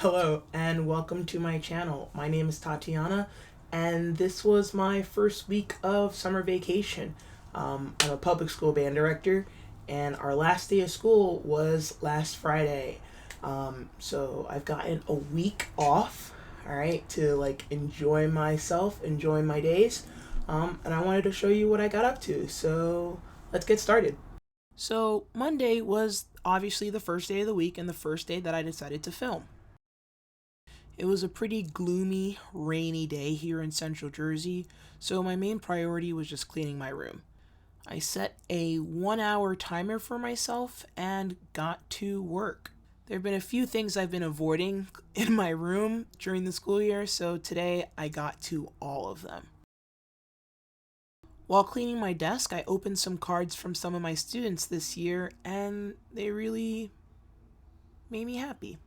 Hello and welcome to my channel. My name is Tatiana and this was my first week of summer vacation. I'm a public school band director and our last day of school was last Friday. So I've gotten a week off, alright, to enjoy myself, enjoy my days. And I wanted to show you what I got up to. So let's get started. So Monday was obviously the first day of the week and the first day that I decided to film. It was a pretty gloomy, rainy day here in Central Jersey, so my main priority was just cleaning my room. I set a 1-hour timer for myself and got to work. There have been a few things I've been avoiding in my room during the school year, so today I got to all of them. While cleaning my desk, I opened some cards from some of my students this year, and they really made me happy.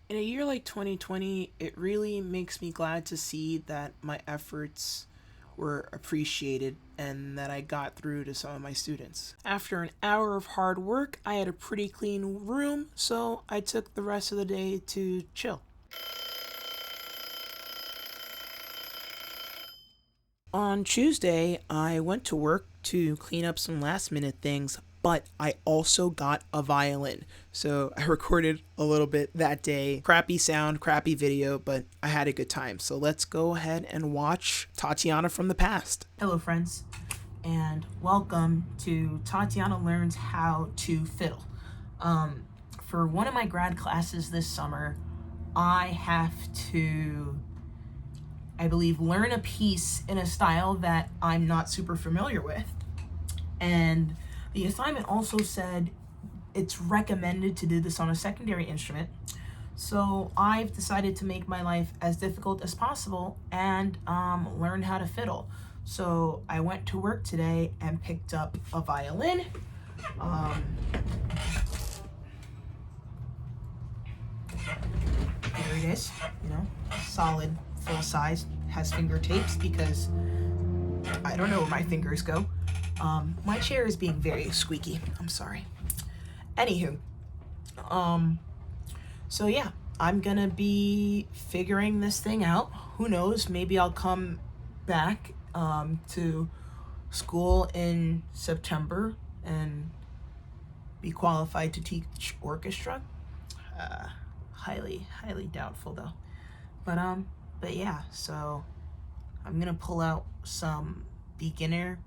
In a year like 2020, it really makes me glad to see that my efforts were appreciated and that I got through to some of my students. After an hour of hard work, I had a pretty clean room, so I took the rest of the day to chill. On Tuesday, I went to work to clean up some last minute things, but I also got a violin. So I recorded a little bit that day. Crappy sound, crappy video, but I had a good time. So let's go ahead and watch Tatiana from the past. Hello friends, and welcome to Tatiana Learns How to Fiddle. For one of my grad classes this summer, I have to, I believe, learn a piece in a style that I'm not super familiar with. And the assignment also said it's recommended to do this on a secondary instrument. So I've decided to make my life as difficult as possible and learn how to fiddle. So I went to work today and picked up a violin. Here it is, solid, full size, has finger tapes because I don't know where my fingers go. My chair is being very squeaky. I'm sorry. Anywho, so yeah, I'm gonna be figuring this thing out. Who knows? Maybe I'll come back to school in September and be qualified to teach orchestra. Highly doubtful though. But yeah, so I'm gonna pull out some beginner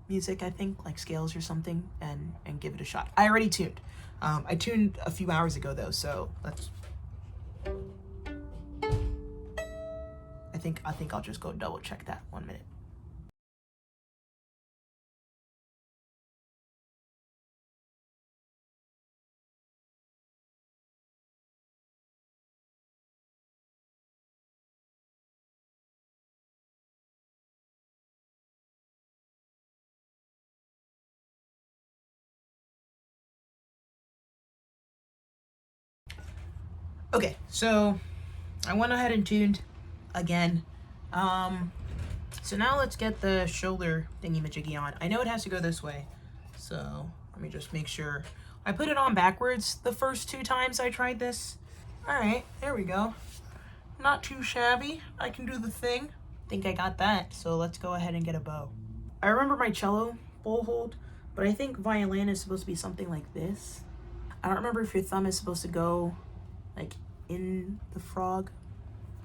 music, I think, like scales or something, and give it a shot. I already tuned. I tuned a few hours ago though, so let's. I think I'll just go double check that 1 minute. Okay, so I went ahead and tuned again. So now let's get the shoulder thingy-majiggy on. I know it has to go this way, so let me just make sure. I put it on backwards the first 2 times I tried this. Alright, there we go. Not too shabby. I can do the thing. Think I got that, so let's go ahead and get a bow. I remember my cello bowl hold, but I think violin is supposed to be something like this. I don't remember if your thumb is supposed to go like in the frog.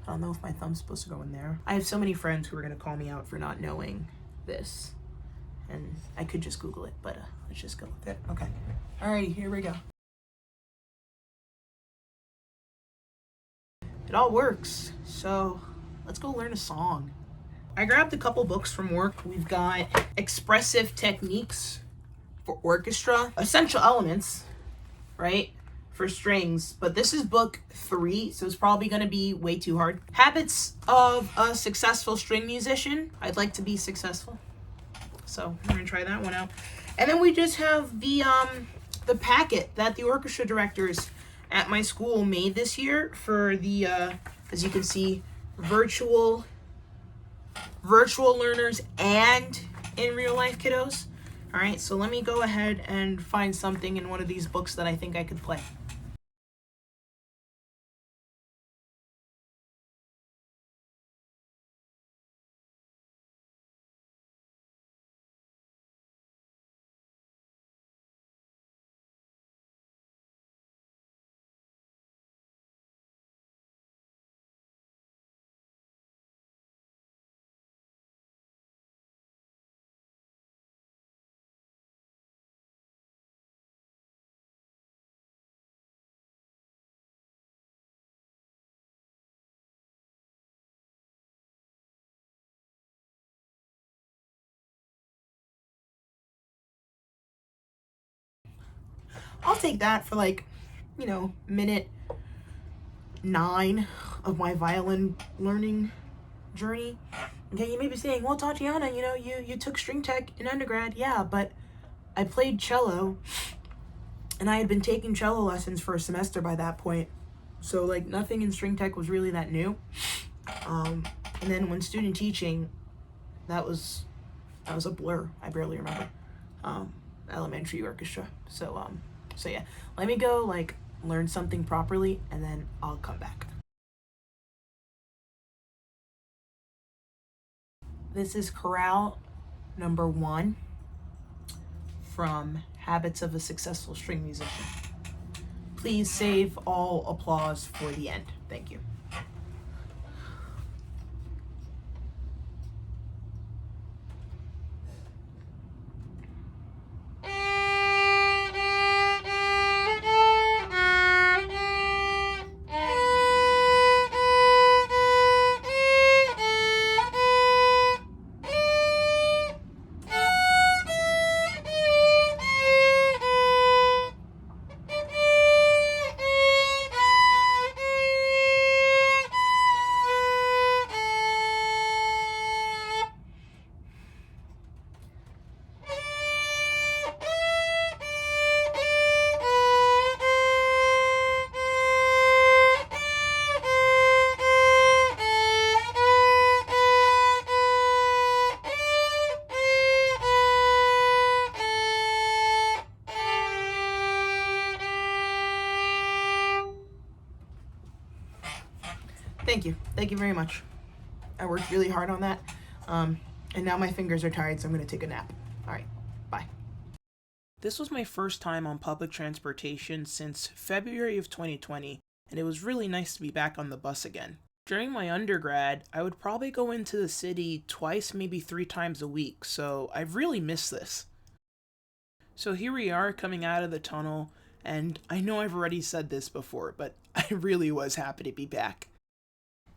I don't know if my thumb's supposed to go in there. I have so many friends who are gonna call me out for not knowing this, and I could just Google it, but let's just go with it. Okay. Alrighty, here we go. It all works, so let's go learn a song. I grabbed a couple books from work. We've got Expressive Techniques for Orchestra, Essential Elements, right, for strings, but this is book 3, so it's probably going to be way too hard. Habits of a Successful String Musician. I'd like to be successful, so we're going to try that one out. And then we just have the packet that the orchestra directors at my school made this year for the as you can see, virtual learners and in real life kiddos. All right, so let me go ahead and find something in one of these books that I think I could play. I'll take that for like, minute 9 of my violin learning journey. Okay, you may be saying, well, Tatiana, you took string tech in undergrad. Yeah, but I played cello, and I had been taking cello lessons for a semester by that point. So, like, nothing in string tech was really that new. And then when student teaching, that was a blur. I barely remember. Elementary orchestra. So yeah. Let me go, like, learn something properly, and then I'll come back. This is chorale number 1 from Habits of a Successful String Musician. Please save all applause for the end. Thank you. Thank you. Thank you very much. I worked really hard on that. And now my fingers are tired, so I'm going to take a nap. All right. Bye. This was my first time on public transportation since February of 2020, and it was really nice to be back on the bus again. During my undergrad, I would probably go into the city twice, maybe 3 times a week, so I've really missed this. So here we are coming out of the tunnel, and I know I've already said this before, but I really was happy to be back.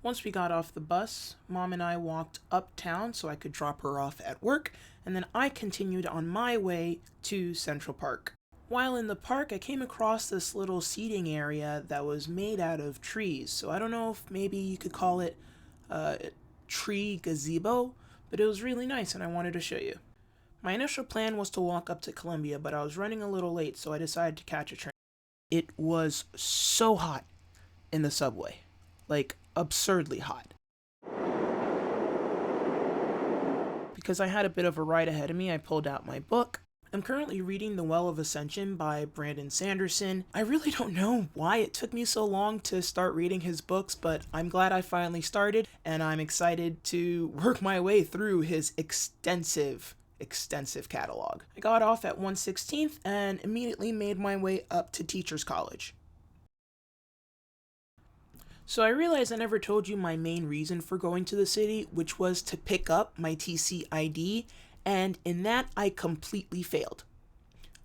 Once we got off the bus, Mom and I walked uptown so I could drop her off at work, and then I continued on my way to Central Park. While in the park, I came across this little seating area that was made out of trees, so I don't know if maybe you could call it a tree gazebo, but it was really nice and I wanted to show you. My initial plan was to walk up to Columbia, but I was running a little late, so I decided to catch a train. It was so hot in the subway. Like, absurdly hot. Because I had a bit of a ride ahead of me, I pulled out my book. I'm currently reading The Well of Ascension by Brandon Sanderson. I really don't know why it took me so long to start reading his books, but I'm glad I finally started, and I'm excited to work my way through his extensive catalog. I got off at 116th and immediately made my way up to Teachers College. So I realized I never told you my main reason for going to the city, which was to pick up my TC ID, and in that I completely failed.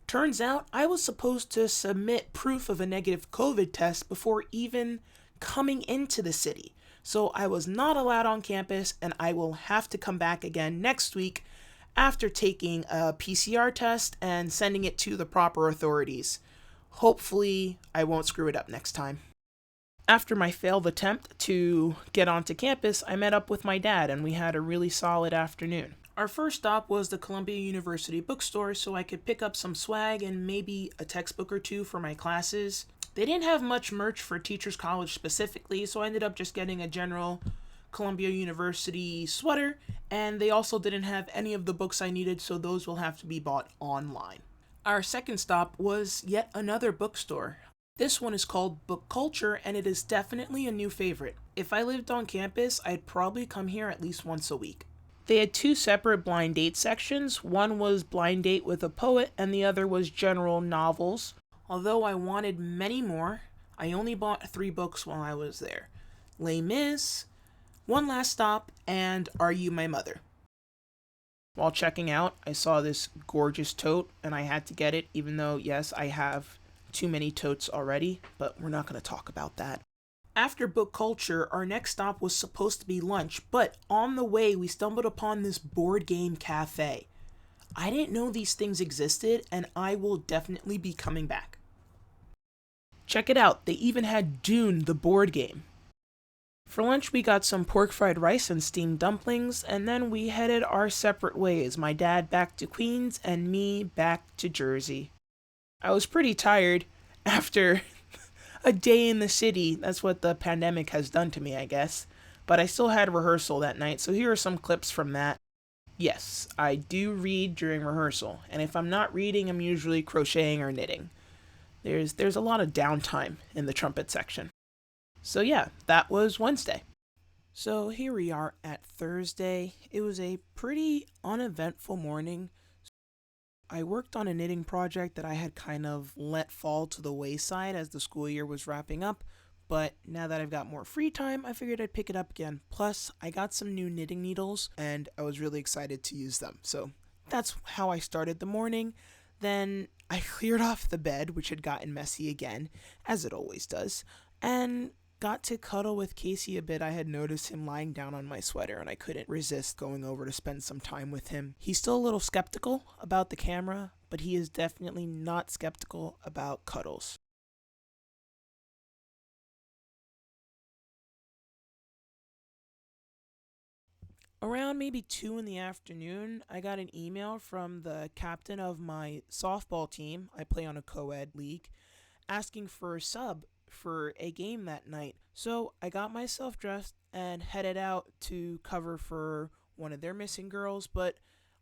Turns out I was supposed to submit proof of a negative COVID test before even coming into the city. So I was not allowed on campus, and I will have to come back again next week after taking a PCR test and sending it to the proper authorities. Hopefully I won't screw it up next time. After my failed attempt to get onto campus, I met up with my dad and we had a really solid afternoon. Our first stop was the Columbia University bookstore so I could pick up some swag and maybe a textbook or 2 for my classes. They didn't have much merch for Teachers College specifically, so I ended up just getting a general Columbia University sweater, and they also didn't have any of the books I needed, so those will have to be bought online. Our second stop was yet another bookstore. This one is called Book Culture, and it is definitely a new favorite. If I lived on campus, I'd probably come here at least once a week. They had 2 separate blind date sections. One was blind date with a poet, and the other was general novels. Although I wanted many more, I only bought 3 books while I was there. Les Mis, One Last Stop, and Are You My Mother? While checking out, I saw this gorgeous tote, and I had to get it, even though, yes, I have too many totes already, but we're not going to talk about that. After Book Culture, our next stop was supposed to be lunch, but on the way we stumbled upon this board game cafe. I didn't know these things existed, and I will definitely be coming back. Check it out, they even had Dune, the board game. For lunch, we got some pork fried rice and steamed dumplings, and then we headed our separate ways. My dad back to Queens, and me back to Jersey. I was pretty tired after a day in the city. That's what the pandemic has done to me, I guess. But I still had rehearsal that night, so here are some clips from that. Yes, I do read during rehearsal, and if I'm not reading, I'm usually crocheting or knitting. There's a lot of downtime in the trumpet section. So yeah, that was Wednesday. So here we are at Thursday. It was a pretty uneventful morning. I worked on a knitting project that I had kind of let fall to the wayside as the school year was wrapping up, but now that I've got more free time, I figured I'd pick it up again. Plus, I got some new knitting needles, and I was really excited to use them. So that's how I started the morning. Then I cleared off the bed, which had gotten messy again, as it always does, and got to cuddle with Casey a bit. I had noticed him lying down on my sweater, and I couldn't resist going over to spend some time with him. He's still a little skeptical about the camera, but he is definitely not skeptical about cuddles. Around maybe 2 in the afternoon, I got an email from the captain of my softball team. I play on a co-ed league, asking for a sub for a game that night. So I got myself dressed and headed out to cover for one of their missing girls, but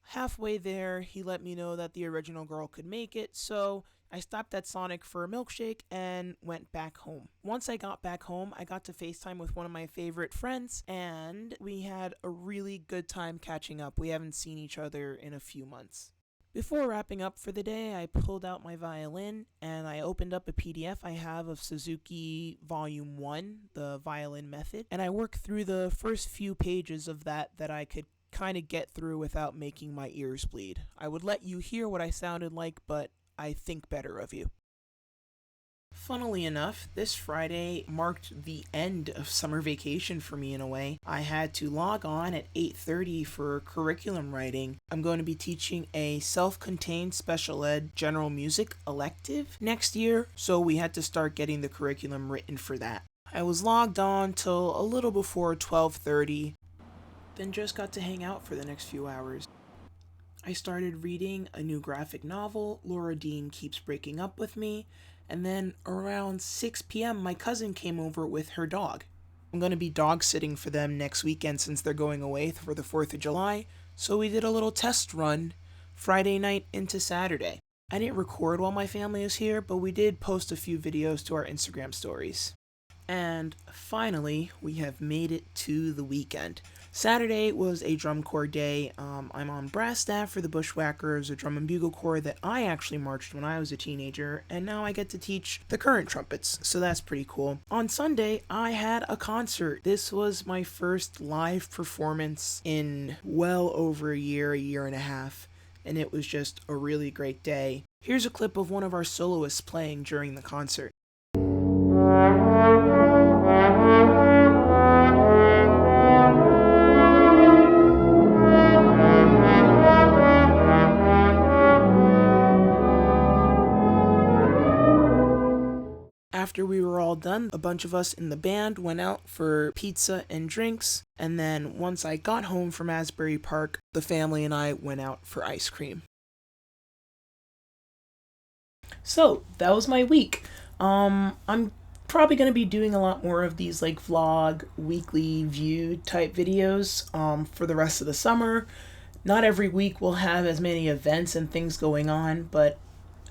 halfway there, he let me know that the original girl could make it, so I stopped at Sonic for a milkshake and went back home. Once I got back home, I got to FaceTime with one of my favorite friends, and we had a really good time catching up. We haven't seen each other in a few months. Before wrapping up for the day, I pulled out my violin and I opened up a PDF I have of Suzuki Volume 1, the violin method, and I worked through the first few pages of that I could kind of get through without making my ears bleed. I would let you hear what I sounded like, but I think better of you. Funnily enough, this Friday marked the end of summer vacation for me in a way. I had to log on at 8:30 for curriculum writing. I'm going to be teaching a self-contained special ed general music elective next year, so we had to start getting the curriculum written for that. I was logged on till a little before 12:30, then just got to hang out for the next few hours. I started reading a new graphic novel, Laura Dean Keeps Breaking Up With Me, and then around 6 p.m. my cousin came over with her dog. I'm going to be dog sitting for them next weekend since they're going away for the 4th of July, so we did a little test run Friday night into Saturday. I didn't record while my family is here, but we did post a few videos to our Instagram stories. And finally, we have made it to the weekend. Saturday was a drum corps day. I'm on brass staff for the Bushwhackers, a drum and bugle corps that I actually marched when I was a teenager, and now I get to teach the current trumpets, so that's pretty cool. On Sunday, I had a concert. This was my first live performance in well over a year and a half, and it was just a really great day. Here's a clip of one of our soloists playing during the concert. After we were all done, a bunch of us in the band went out for pizza and drinks, and then once I got home from Asbury Park, the family and I went out for ice cream. So, that was my week. I'm probably going to be doing a lot more of these like vlog, weekly view type videos for the rest of the summer. Not every week will have as many events and things going on, but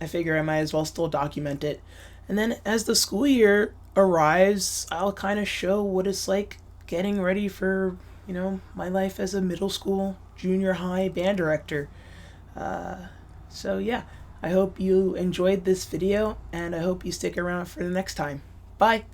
I figure I might as well still document it. And then as the school year arrives, I'll kind of show what it's like getting ready for, my life as a middle school, junior high band director. So yeah, I hope you enjoyed this video, and I hope you stick around for the next time. Bye!